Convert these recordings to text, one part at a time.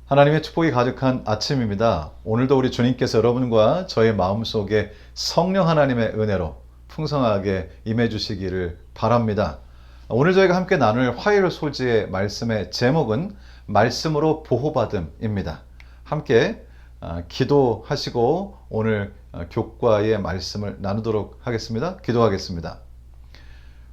하나님의 축복이 가득한 아침입니다. 오늘도 우리 주님께서 여러분과 저의 마음속에 성령 하나님의 은혜로 풍성하게 임해 주시기를 바랍니다. 오늘 저희가 함께 나눌 화요일 소지의 말씀의 제목은 말씀으로 보호받음입니다. 함께 기도하시고 오늘 교과의 말씀을 나누도록 하겠습니다. 기도하겠습니다.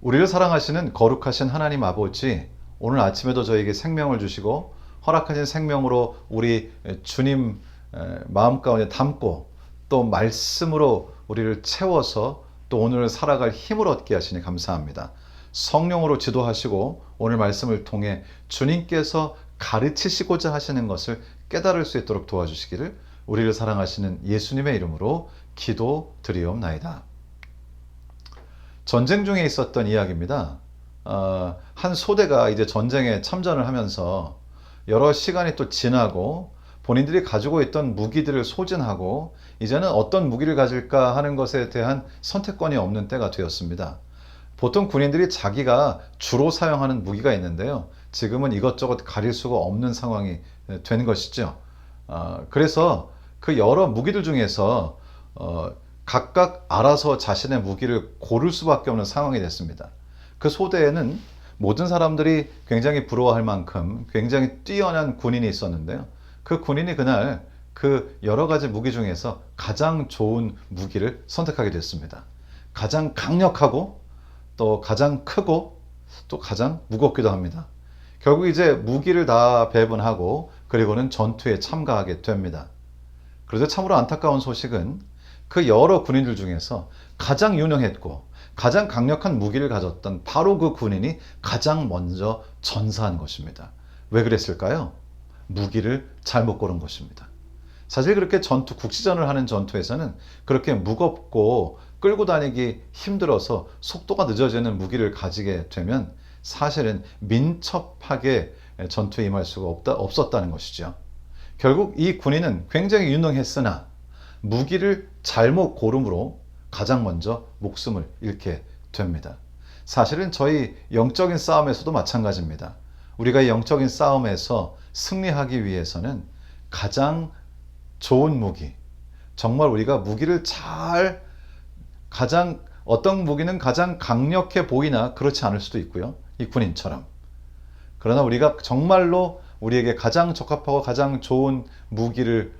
우리를 사랑하시는 거룩하신 하나님 아버지, 오늘 아침에도 저에게 생명을 주시고 허락하신 생명으로 우리 주님 마음 가운데 담고 또 말씀으로 우리를 채워서 또 오늘 살아갈 힘을 얻게 하시니 감사합니다. 성령으로 지도하시고 오늘 말씀을 통해 주님께서 가르치시고자 하시는 것을 깨달을 수 있도록 도와주시기를 우리를 사랑하시는 예수님의 이름으로 기도드리옵나이다. 전쟁 중에 있었던 이야기입니다. 한 소대가 이제 전쟁에 참전을 하면서 여러 시간이 또 지나고 본인들이 가지고 있던 무기들을 소진하고 이제는 어떤 무기를 가질까 하는 것에 대한 선택권이 없는 때가 되었습니다. 보통 군인들이 자기가 주로 사용하는 무기가 있는데요. 지금은 이것저것 가릴 수가 없는 상황이 된 것이죠. 그래서 그 여러 무기들 중에서 각각 알아서 자신의 무기를 고를 수밖에 없는 상황이 됐습니다. 그 소대에는 모든 사람들이 굉장히 부러워할 만큼 굉장히 뛰어난 군인이 있었는데요. 그 군인이 그날 그 여러 가지 무기 중에서 가장 좋은 무기를 선택하게 됐습니다. 가장 강력하고 또 가장 크고 또 가장 무겁기도 합니다. 결국 이제 무기를 다 배분하고 그리고는 전투에 참가하게 됩니다. 그런데 참으로 안타까운 소식은 그 여러 군인들 중에서 가장 유능했고 가장 강력한 무기를 가졌던 바로 그 군인이 가장 먼저 전사한 것입니다. 왜 그랬을까요? 무기를 잘못 고른 것입니다. 사실 그렇게 국지전을 하는 전투에서는 그렇게 무겁고 끌고 다니기 힘들어서 속도가 늦어지는 무기를 가지게 되면 사실은 민첩하게 전투에 임할 수가 없었다는 것이죠. 결국 이 군인은 굉장히 유능했으나 무기를 잘못 고름으로 가장 먼저 목숨을 잃게 됩니다. 사실은 저희 영적인 싸움에서도 마찬가지입니다. 우리가 이 영적인 싸움에서 승리하기 위해서는 가장 좋은 무기, 정말 우리가 무기를 어떤 무기는 가장 강력해 보이나 그렇지 않을 수도 있고요. 이 군인처럼. 그러나 우리가 정말로 우리에게 가장 적합하고 가장 좋은 무기를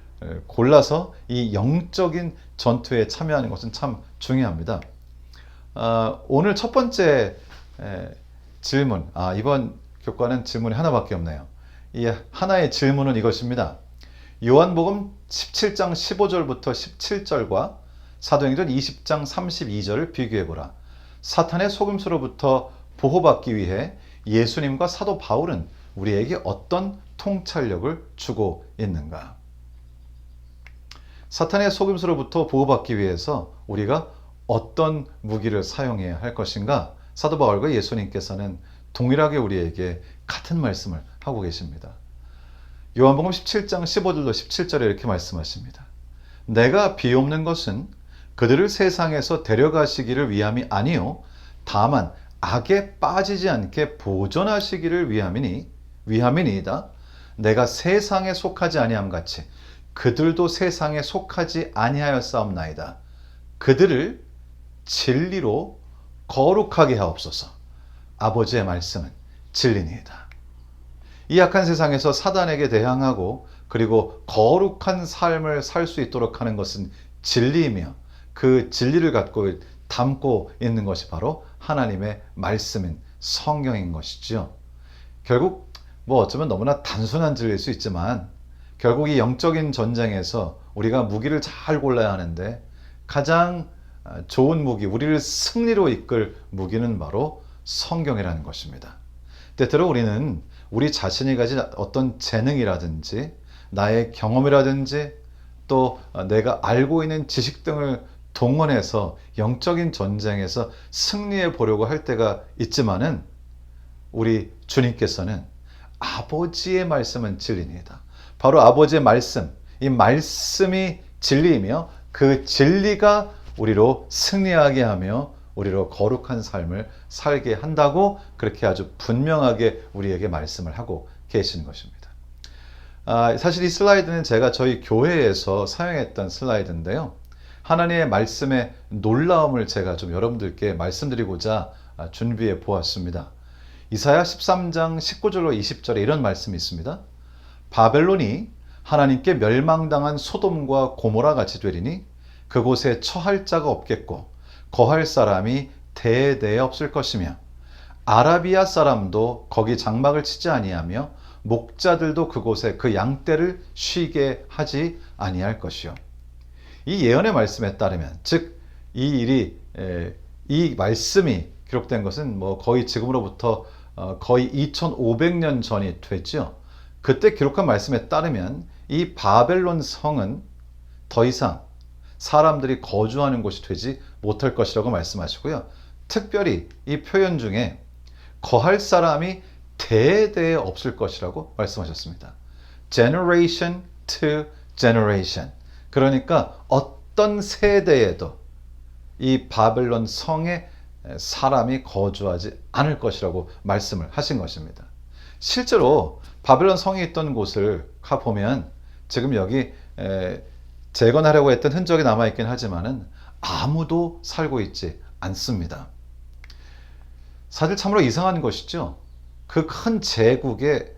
골라서 이 영적인 전투에 참여하는 것은 참 중요합니다. 오늘 첫 번째 질문, 이번 교과는 질문이 하나밖에 없네요. 이 하나의 질문은 이것입니다. 요한복음 17장 15절부터 17절과 사도행전 20장 32절을 비교해보라. 사탄의 속임수로부터 보호받기 위해 예수님과 사도 바울은 우리에게 어떤 통찰력을 주고 있는가? 사탄의 속임수로부터 보호받기 위해서 우리가 어떤 무기를 사용해야 할 것인가? 사도 바울과 예수님께서는 동일하게 우리에게 같은 말씀을 하고 계십니다. 요한복음 17장 15절로 17절에 이렇게 말씀하십니다. 내가 비옵는 것은 그들을 세상에서 데려가시기를 위함이 아니요 다만 악에 빠지지 않게 보존하시기를 위함이니이다. 내가 세상에 속하지 아니함 같이 그들도 세상에 속하지 아니하였사옵나이다. 그들을 진리로 거룩하게 하옵소서. 아버지의 말씀은 진리니이다. 이 악한 세상에서 사단에게 대항하고 그리고 거룩한 삶을 살 수 있도록 하는 것은 진리이며 그 진리를 담고 있는 것이 바로 하나님의 말씀인 성경인 것이죠. 결국 어쩌면 너무나 단순한 진리일 수 있지만 결국 이 영적인 전쟁에서 우리가 무기를 잘 골라야 하는데 가장 좋은 무기, 우리를 승리로 이끌 무기는 바로 성경이라는 것입니다. 때때로 우리는 우리 자신이 가진 어떤 재능이라든지 나의 경험이라든지 또 내가 알고 있는 지식 등을 동원해서 영적인 전쟁에서 승리해 보려고 할 때가 있지만은 우리 주님께서는 아버지의 말씀은 진리입니다. 바로 아버지의 말씀, 이 말씀이 진리이며 그 진리가 우리로 승리하게 하며 우리로 거룩한 삶을 살게 한다고 그렇게 아주 분명하게 우리에게 말씀을 하고 계시는 것입니다. 사실 이 슬라이드는 제가 저희 교회에서 사용했던 슬라이드인데요. 하나님의 말씀의 놀라움을 제가 좀 여러분들께 말씀드리고자 준비해 보았습니다. 이사야 13장 19절로 20절에 이런 말씀이 있습니다. 바벨론이 하나님께 멸망당한 소돔과 고모라 같이 되리니 그곳에 처할 자가 없겠고 거할 사람이 대대에 없을 것이며 아라비아 사람도 거기 장막을 치지 아니하며 목자들도 그곳에 그 양떼를 쉬게 하지 아니할 것이요. 이 예언의 말씀에 따르면, 즉 이 말씀이 기록된 것은 거의 지금으로부터 거의 2500년 전이 됐죠. 그때 기록한 말씀에 따르면 이 바벨론 성은 더 이상 사람들이 거주하는 곳이 되지 못할 것이라고 말씀하시고요. 특별히 이 표현 중에 거할 사람이 대대에 없을 것이라고 말씀하셨습니다. Generation to generation. 그러니까 어떤 세대에도 이 바벨론 성에 사람이 거주하지 않을 것이라고 말씀을 하신 것입니다. 실제로 바벨론 성이 있던 곳을 가보면 지금 여기 재건하려고 했던 흔적이 남아있긴 하지만은 아무도 살고 있지 않습니다. 사실 참으로 이상한 것이죠. 그 큰 제국의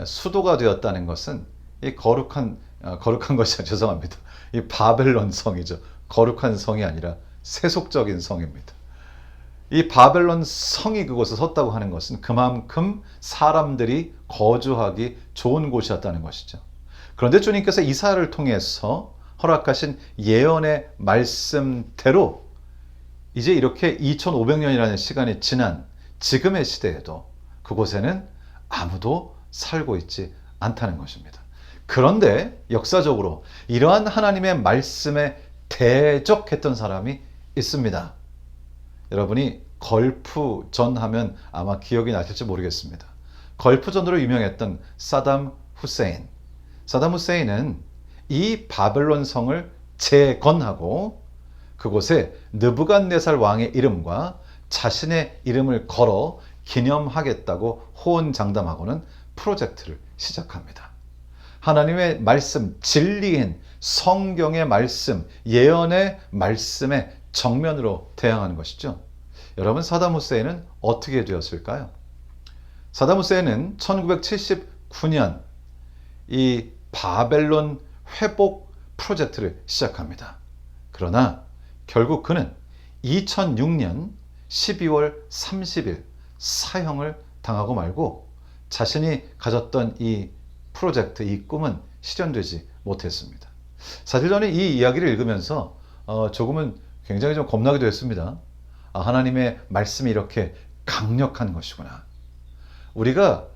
수도가 되었다는 것은 이 거룩한 것이 죄송합니다. 이 바벨론 성이죠. 거룩한 성이 아니라 세속적인 성입니다. 이 바벨론 성이 그곳에 섰다고 하는 것은 그만큼 사람들이 거주하기 좋은 곳이었다는 것이죠. 그런데 주님께서 이사야를 통해서 허락하신 예언의 말씀대로 이제 이렇게 2500년이라는 시간이 지난 지금의 시대에도 그곳에는 아무도 살고 있지 않다는 것입니다. 그런데 역사적으로 이러한 하나님의 말씀에 대적했던 사람이 있습니다. 여러분이 걸프전 하면 아마 기억이 나실지 모르겠습니다. 걸프전으로 유명했던 사담 후세인. 사담 후세인은 이 바벨론 성을 재건하고 그곳에 느부갓네살 왕의 이름과 자신의 이름을 걸어 기념하겠다고 호언장담하고는 프로젝트를 시작합니다. 하나님의 말씀, 진리인 성경의 말씀, 예언의 말씀에 정면으로 대항하는 것이죠. 여러분, 사담 후세인은 어떻게 되었을까요? 사담 후세인은 1979년 이 바벨론 회복 프로젝트를 시작합니다. 그러나 결국 그는 2006년 12월 30일 사형을 당하고 말고 자신이 가졌던 이 프로젝트, 이 꿈은 실현되지 못했습니다. 사실 저는 이 이야기를 읽으면서 조금은 굉장히 좀 겁나기도 했습니다. 하나님의 말씀이 이렇게 강력한 것이구나. 우리가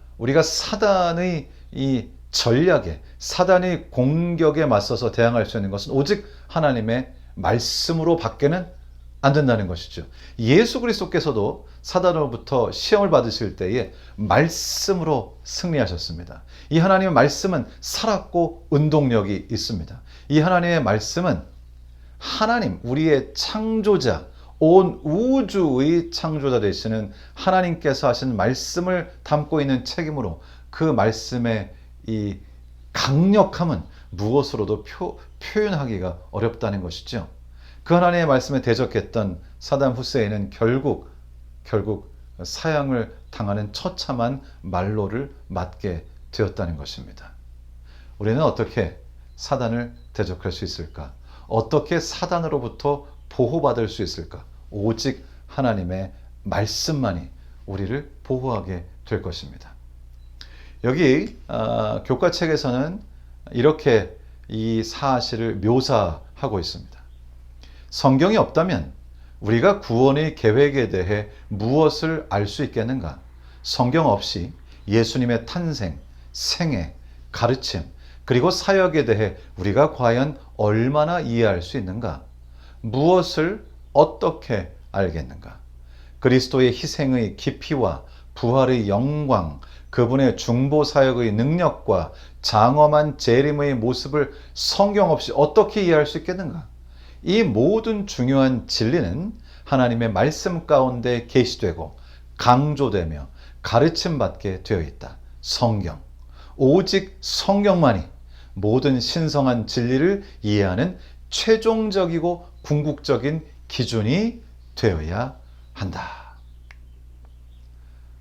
사단의 이 전략에, 사단의 공격에 맞서서 대항할 수 있는 것은 오직 하나님의 말씀으로 밖에는 안 된다는 것이죠. 예수 그리스도께서도 사단으로부터 시험을 받으실 때에 말씀으로 승리하셨습니다. 이 하나님의 말씀은 살았고 운동력이 있습니다. 이 하나님의 말씀은 하나님, 우리의 창조자, 온 우주의 창조자 되시는 하나님께서 하신 말씀을 담고 있는 책이므로 그 말씀의 이 강력함은 무엇으로도 표현하기가 어렵다는 것이죠. 그 하나님의 말씀에 대적했던 사담 후세인은 결국 사형을 당하는 처참한 말로를 맞게 되었다는 것입니다. 우리는 어떻게 사단을 대적할 수 있을까? 어떻게 사단으로부터 보호받을 수 있을까? 오직 하나님의 말씀만이 우리를 보호하게 될 것입니다. 여기 교과책에서는 이렇게 이 사실을 묘사하고 있습니다. 성경이 없다면 우리가 구원의 계획에 대해 무엇을 알 수 있겠는가? 성경 없이 예수님의 탄생, 생애, 가르침, 그리고 사역에 대해 우리가 과연 얼마나 이해할 수 있는가? 무엇을 어떻게 알겠는가? 그리스도의 희생의 깊이와 부활의 영광, 그분의 중보 사역의 능력과 장엄한 재림의 모습을 성경 없이 어떻게 이해할 수 있겠는가? 이 모든 중요한 진리는 하나님의 말씀 가운데 계시되고 강조되며 가르침받게 되어 있다. 성경. 오직 성경만이 모든 신성한 진리를 이해하는 최종적이고 궁극적인 기준이 되어야 한다.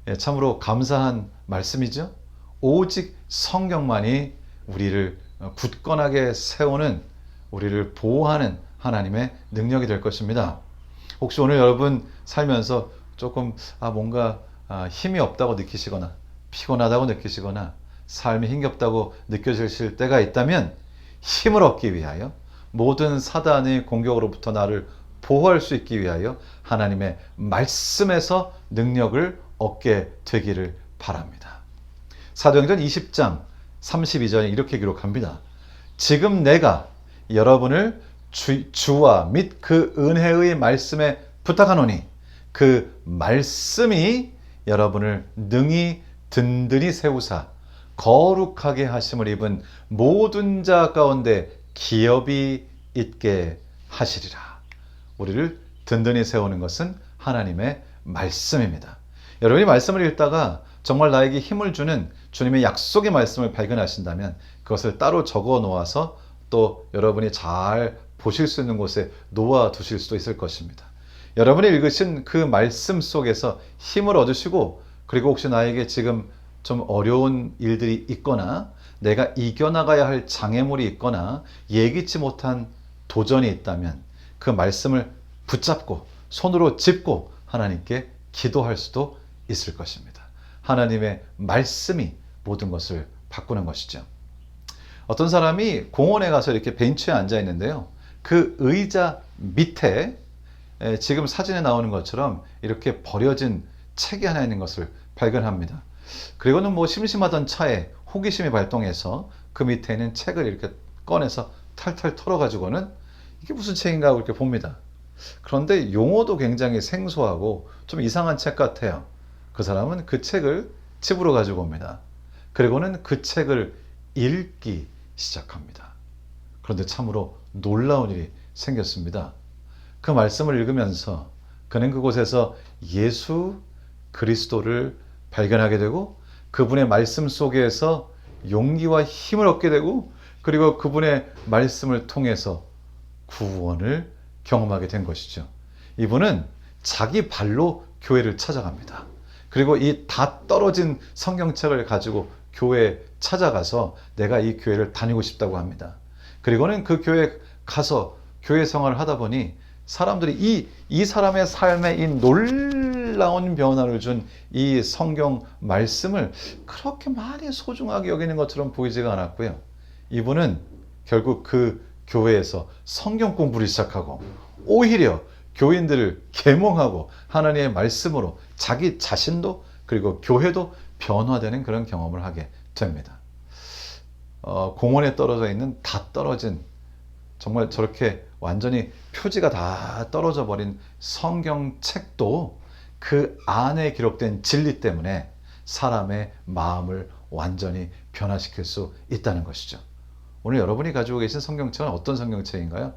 예, 참으로 감사한 말씀이죠. 오직 성경만이 우리를 굳건하게 세우는, 우리를 보호하는 하나님의 능력이 될 것입니다. 혹시 오늘 여러분 살면서 조금 뭔가 힘이 없다고 느끼시거나 피곤하다고 느끼시거나 삶이 힘겹다고 느껴지실 때가 있다면, 힘을 얻기 위하여, 모든 사단의 공격으로부터 나를 보호할 수 있기 위하여 하나님의 말씀에서 능력을 얻게 되기를 바랍니다. 사도행전 20장 32절에 이렇게 기록합니다. 지금 내가 여러분을 주와 및 그 은혜의 말씀에 부탁하노니 그 말씀이 여러분을 능히 든든히 세우사 거룩하게 하심을 입은 모든 자 가운데 기업이 있게 하시리라. 우리를 든든히 세우는 것은 하나님의 말씀입니다. 여러분이 말씀을 읽다가 정말 나에게 힘을 주는 주님의 약속의 말씀을 발견하신다면 그것을 따로 적어 놓아서 또 여러분이 잘 보실 수 있는 곳에 놓아 두실 수도 있을 것입니다. 여러분이 읽으신 그 말씀 속에서 힘을 얻으시고, 그리고 혹시 나에게 지금 좀 어려운 일들이 있거나 내가 이겨나가야 할 장애물이 있거나 예기치 못한 도전이 있다면 그 말씀을 붙잡고 손으로 짚고 하나님께 기도할 수도 있을 것입니다. 하나님의 말씀이 모든 것을 바꾸는 것이죠. 어떤 사람이 공원에 가서 이렇게 벤치에 앉아 있는데요. 그 의자 밑에 지금 사진에 나오는 것처럼 이렇게 버려진 책이 하나 있는 것을 발견합니다. 그리고는 심심하던 차에 호기심이 발동해서 그 밑에 있는 책을 이렇게 꺼내서 탈탈 털어가지고는 이게 무슨 책인가 하고 이렇게 봅니다. 그런데 용어도 굉장히 생소하고 좀 이상한 책 같아요. 그 사람은 그 책을 집으로 가지고 옵니다. 그리고는 그 책을 읽기 시작합니다. 그런데 참으로 놀라운 일이 생겼습니다. 그 말씀을 읽으면서 그는 그곳에서 예수 그리스도를 발견하게 되고, 그분의 말씀 속에서 용기와 힘을 얻게 되고, 그리고 그분의 말씀을 통해서 구원을 경험하게 된 것이죠. 이분은 자기 발로 교회를 찾아갑니다. 그리고 이 다 떨어진 성경책을 가지고 교회에 찾아가서 내가 이 교회를 다니고 싶다고 합니다. 그리고는 그 교회에 가서 교회 생활을 하다 보니 사람들이 이 사람의 삶에 이 놀라운 변화를 준 이 성경 말씀을 그렇게 많이 소중하게 여기는 것처럼 보이지가 않았고요. 이분은 결국 그 교회에서 성경 공부를 시작하고 오히려 교인들을 계몽하고 하나님의 말씀으로 자기 자신도 그리고 교회도 변화되는 그런 경험을 하게 됩니다. 공원에 떨어져 있는 다 떨어진, 정말 저렇게 완전히 표지가 다 떨어져 버린 성경책도 그 안에 기록된 진리 때문에 사람의 마음을 완전히 변화시킬 수 있다는 것이죠. 오늘 여러분이 가지고 계신 성경책은 어떤 성경책인가요?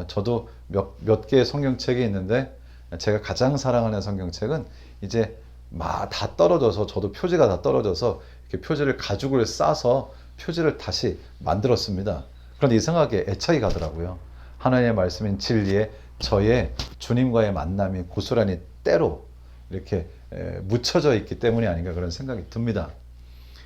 저도 몇 개의 성경책이 있는데 제가 가장 사랑하는 성경책은 이제 다 떨어져서, 저도 표지가 다 떨어져서 이렇게 표지를 가죽을 싸서 표지를 다시 만들었습니다. 그런데 이상하게 애착이 가더라고요. 하나님의 말씀인 진리에 저의 주님과의 만남이 고스란히 때로 이렇게 묻혀져 있기 때문이 아닌가 그런 생각이 듭니다.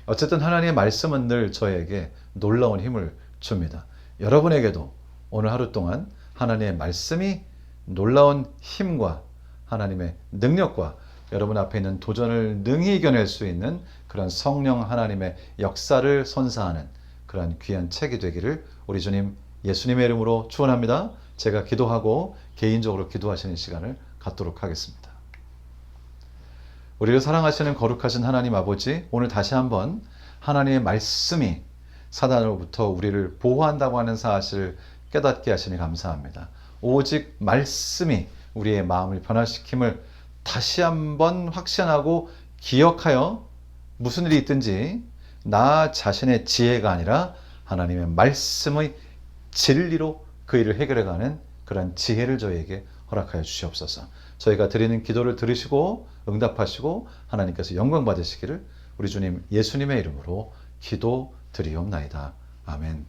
어쨌든 하나님의 말씀은 늘 저에게 놀라운 힘을 줍니다. 여러분에게도 오늘 하루 동안 하나님의 말씀이 놀라운 힘과 하나님의 능력과 여러분 앞에 있는 도전을 능히 이겨낼 수 있는 그런 성령 하나님의 역사를 선사하는 그런 귀한 책이 되기를 우리 주님 예수님의 이름으로 축원합니다. 제가 기도하고 개인적으로 기도하시는 시간을 갖도록 하겠습니다. 우리를 사랑하시는 거룩하신 하나님 아버지, 오늘 다시 한번 하나님의 말씀이 사단으로부터 우리를 보호한다고 하는 사실을 깨닫게 하시니 감사합니다. 오직 말씀이 우리의 마음을 변화시킴을 다시 한번 확신하고 기억하여 무슨 일이 있든지 나 자신의 지혜가 아니라 하나님의 말씀의 진리로 그 일을 해결해가는 그런 지혜를 저희에게 허락하여 주시옵소서. 저희가 드리는 기도를 들으시고 응답하시고 하나님께서 영광 받으시기를 우리 주님 예수님의 이름으로 기도 드리옵나이다. 아멘.